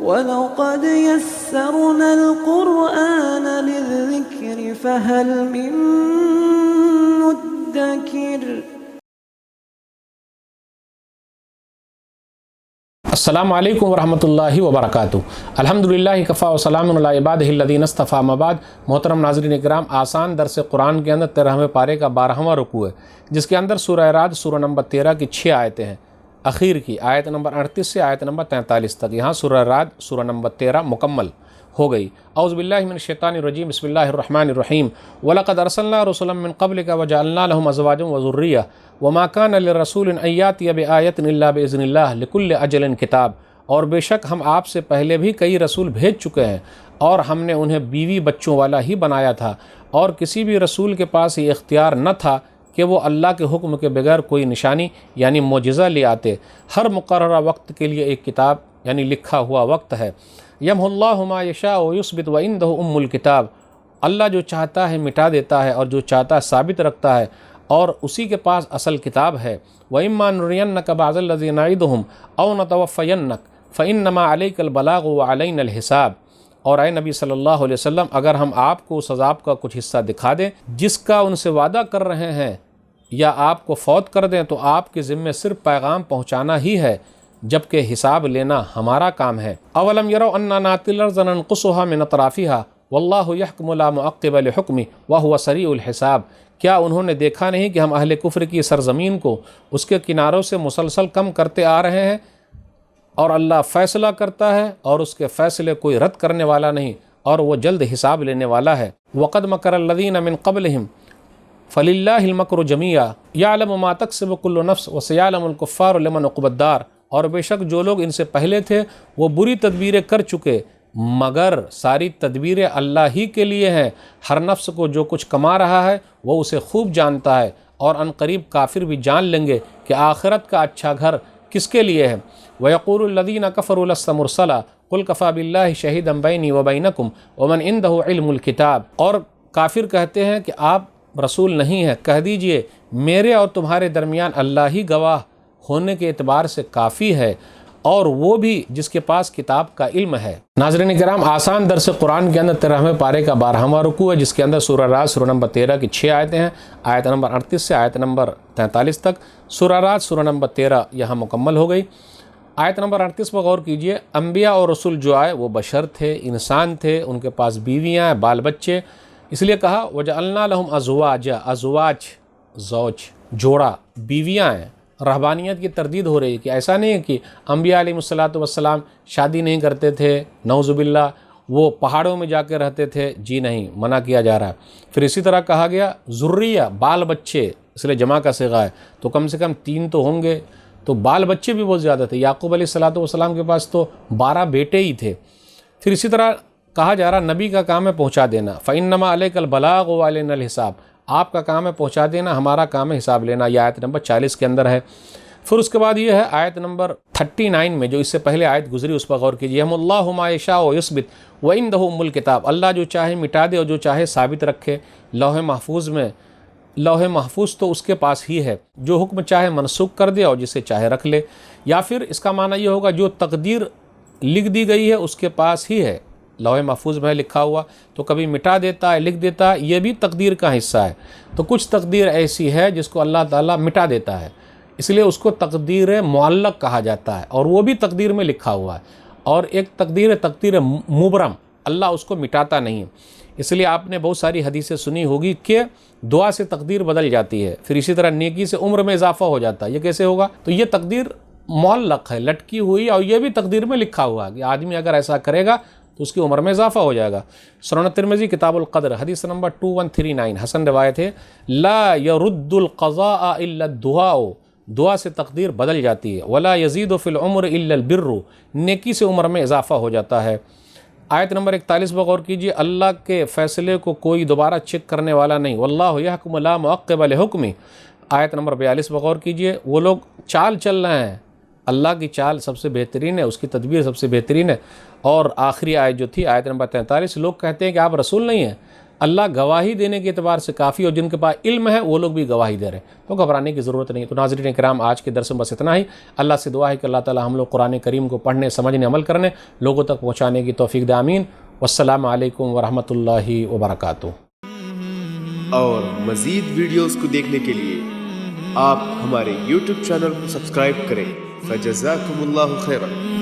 وَلَقَدْ يَسَّرْنَا الْقُرْآنَ لِلذِّكْرِ فَهَلْ مِن مُّدَّكِرٍ۔ السلام علیکم ورحمۃ اللہ وبرکاتہ۔ الحمدللہ کفا وسلام علی عبادہ الذین اصطفیٰ، اما بعد۔ محترم ناظرین کرام، آسان درس قرآن کے اندر 13ویں پارے کا 12واں رکوع ہے، جس کے اندر سورہ رعد سورہ نمبر 13 کی 6 آیتیں ہیں، اخیر کی آیت نمبر 38 سے آیت نمبر 43 تک۔ یہاں سورہ رعد سورہ نمبر 13 مکمل ہو گئی۔ اعوذ باللہ من الشیطان الرجیم، بسم اللہ الرحمن الرحیم۔ وَلَقَدْ أَرْسَلْنَا رُسُلًا مِّن قَبْلِكَ وَجَعَلْنَا لَهُمْ أَزْوَاجًا وَذُرِّيَّةً وَمَا كَانَ لِرَسُولٍ أَن يَأْتِيَ بِآيَةٍ إِلَّا بِإِذْنِ اللَّهِ لِكُلِّ أَجَلٍ كِتَابٌ۔ اور بے شک ہم آپ سے پہلے بھی کئی رسول بھیج چکے ہیں، اور ہم نے انہیں بیوی بچوں والا ہی بنایا تھا، اور کسی بھی رسول کے پاس یہ اختیار نہ تھا کہ وہ اللہ کے حکم کے بغیر کوئی نشانی یعنی معجزہ لے آتے۔ ہر مقررہ وقت کے لیے ایک کتاب یعنی لکھا ہوا وقت ہے۔ یمحو اللہ ما یشاء ویثبت وعندہ ام الکتاب۔ اللہ جو چاہتا ہے مٹا دیتا ہے، اور جو چاہتا ہے ثابت رکھتا ہے، اور اسی کے پاس اصل کتاب ہے۔ وَإِمَّا نُرِيَنَّكَ بَعْضَ الَّذِي نَعِدُهُمْ أَوْ نَتَوَفَّيَنَّكَ فَإِنَّمَا عَلَيْكَ الْبَلَاغُ وَعَلَيْنَا الْحِسَابُ۔ اور اے نبی صلی اللہ علیہ وسلم، اگر ہم آپ کو اس عذاب کا کچھ حصہ دکھا دیں جس کا ان سے وعدہ کر رہے ہیں، یا آپ کو فوت کر دیں، تو آپ کے ذمے صرف پیغام پہنچانا ہی ہے، جبکہ حساب لینا ہمارا کام ہے۔ اولم يروا انا ناتي الارض ننقصها من اطرافها واللہ يحکم لا معقب لحکمه وهو سریع الحساب۔ کیا انہوں نے دیکھا نہیں کہ ہم اہل کفر کی سرزمین کو اس کے کناروں سے مسلسل کم کرتے آ رہے ہیں، اور اللہ فیصلہ کرتا ہے، اور اس کے فیصلے کوئی رد کرنے والا نہیں، اور وہ جلد حساب لینے والا ہے۔ وقد مکر الذین من قبلہم فللہ المکر جمیعا یعلم ما تکسب کل نفس وسیعلم الکفار لمن عقبی الدار۔ اور بے شک جو لوگ ان سے پہلے تھے وہ بری تدبیریں کر چکے، مگر ساری تدبیریں اللہ ہی کے لیے ہیں۔ ہر نفس کو جو کچھ کما رہا ہے وہ اسے خوب جانتا ہے، اور ان قریب کافر بھی جان لیں گے کہ آخرت کا اچھا گھر کس کے لیے ہے۔ وَيَقُولُ الَّذِينَ كَفَرُوا لَسْتَ مُرْسَلًا قُلْ كَفَىٰ بِاللَّهِ شَهِيدًا بَيْنِي وَبَيْنَكُمْ وَمَنْ عِندَهُ عِلْمُ الْكِتَابِ۔ اور کافر کہتے ہیں کہ آپ رسول نہیں ہیں، کہہ دیجئے میرے اور تمہارے درمیان اللہ ہی گواہ ہونے کے اعتبار سے کافی ہے، اور وہ بھی جس کے پاس کتاب کا علم ہے۔ ناظرین کرام، آسان درس قرآن کے اندر 13ویں پارے کا 12واں رکوع ہے، جس کے اندر سورہ رعد سورہ نمبر 13 کی 6 آیتیں ہیں، آیت نمبر 38 سے آیت نمبر 43 تک۔ سورہ رعد سورہ نمبر 13 یہاں مکمل ہو گئی۔ آیت نمبر 38 پر غور کیجئے۔ انبیاء اور رسول جو آئے وہ بشر تھے، انسان تھے، ان کے پاس بیویاں ہیں، بال بچے، اس لیے کہا وَجَعَلْنَا لَهُمْ أَزْوَاجًا، ازواج زوج جوڑا، بیویاں ہیں۔ رہبانیت کی تردید ہو رہی ہے کہ ایسا نہیں ہے کہ انبیاء علیہ السلام شادی نہیں کرتے تھے، نعوذ باللہ وہ پہاڑوں میں جا کے رہتے تھے، جی نہیں، منع کیا جا رہا ہے۔ پھر اسی طرح کہا گیا ذریہ، بال بچے، اس لیے جمع کا صیغہ ہے، تو کم سے کم 3 تو ہوں گے، تو بال بچے بھی بہت زیادہ تھے۔ یعقوب علیہ السلام کے پاس تو 12 بیٹے ہی تھے۔ پھر اسی طرح کہا جا رہا نبی کا کام ہے پہنچا دینا، فَإِنَّمَا عَلَيْكَ الْبَلَاغُ وَعَلَيْنَا الْحِسَابُ۔ آپ کا کام ہے پہنچا دینا، ہمارا کام ہے حساب لینا۔ یہ آیت نمبر 40 کے اندر ہے۔ پھر اس کے بعد یہ ہے آیت نمبر 39 میں، جو اس سے پہلے آیت گزری اس پر غور کیجیے۔ یَمْحُو اللَّهُ مَا يَشَاءُ وَيُثْبِتُ وَعِندَهُ أُمُّ الْكِتَابِ۔ اللہ جو چاہے مٹا دے اور جو چاہے ثابت رکھے۔ لوح محفوظ میں، لوح محفوظ تو اس کے پاس ہی ہے، جو حکم چاہے منسوخ کر دے اور جسے چاہے رکھ لے۔ یا پھر اس کا معنی یہ ہوگا جو تقدیر لکھ دی گئی ہے اس کے پاس ہی ہے، لوح محفوظ میں لکھا ہوا، تو کبھی مٹا دیتا ہے، لکھ دیتا ہے، یہ بھی تقدیر کا حصہ ہے۔ تو کچھ تقدیر ایسی ہے جس کو اللہ تعالیٰ مٹا دیتا ہے، اس لیے اس کو تقدیر معلق کہا جاتا ہے، اور وہ بھی تقدیر میں لکھا ہوا ہے۔ اور ایک تقدیر مبرم، اللہ اس کو مٹاتا نہیں ہے۔ اس لیے آپ نے بہت ساری حدیثیں سنی ہوگی کہ دعا سے تقدیر بدل جاتی ہے، پھر اسی طرح نیکی سے عمر میں اضافہ ہو جاتا ہے۔ یہ کیسے ہوگا؟ تو یہ تقدیر معلق ہے، لٹکی ہوئی، اور یہ بھی تقدیر میں لکھا ہوا ہے کہ آدمی اگر ایسا کرے گا تو اس کی عمر میں اضافہ ہو جائے گا۔ سنن ترمذی کتاب القدر حدیث نمبر 2139 حسن روایت ہے، لا يرد القضاء الا الدعاء۔ دعا سے تقدیر بدل جاتی ہے۔ ولا يزيد في العمر الا البر۔ نیکی سے عمر میں اضافہ ہو جاتا ہے۔ آیت نمبر 41 پر غور کیجیے۔ اللہ کے فیصلے کو کوئی دوبارہ چیک کرنے والا نہیں، واللہ يحکم لا معقب لحکمہ۔ آیت نمبر 42 پر غور کیجیے۔ وہ لوگ چال چل رہے ہیں، اللہ کی چال سب سے بہترین ہے، اس کی تدبیر سب سے بہترین ہے۔ اور آخری آیت جو تھی آیت نمبر 43، لوگ کہتے ہیں کہ آپ رسول نہیں ہیں، اللہ گواہی دینے کے اعتبار سے کافی، اور جن کے پاس علم ہے وہ لوگ بھی گواہی دے رہے ہیں، تو گھبرانے کی ضرورت نہیں۔ تو ناظرین کرام، آج کے درس میں بس اتنا ہی۔ اللہ سے دعا ہے کہ اللہ تعالی ہم لوگ قرآن کریم کو پڑھنے، سمجھنے، عمل کرنے، لوگوں تک پہنچانے کی توفیق دے، آمین۔ والسلام علیکم ورحمۃ اللہ وبرکاتہ۔ اور مزید ویڈیوز کو دیکھنے کے لیے آپ ہمارے YouTube چینل کو سبسکرائب کریں۔ فجزاکم اللہ خیرا۔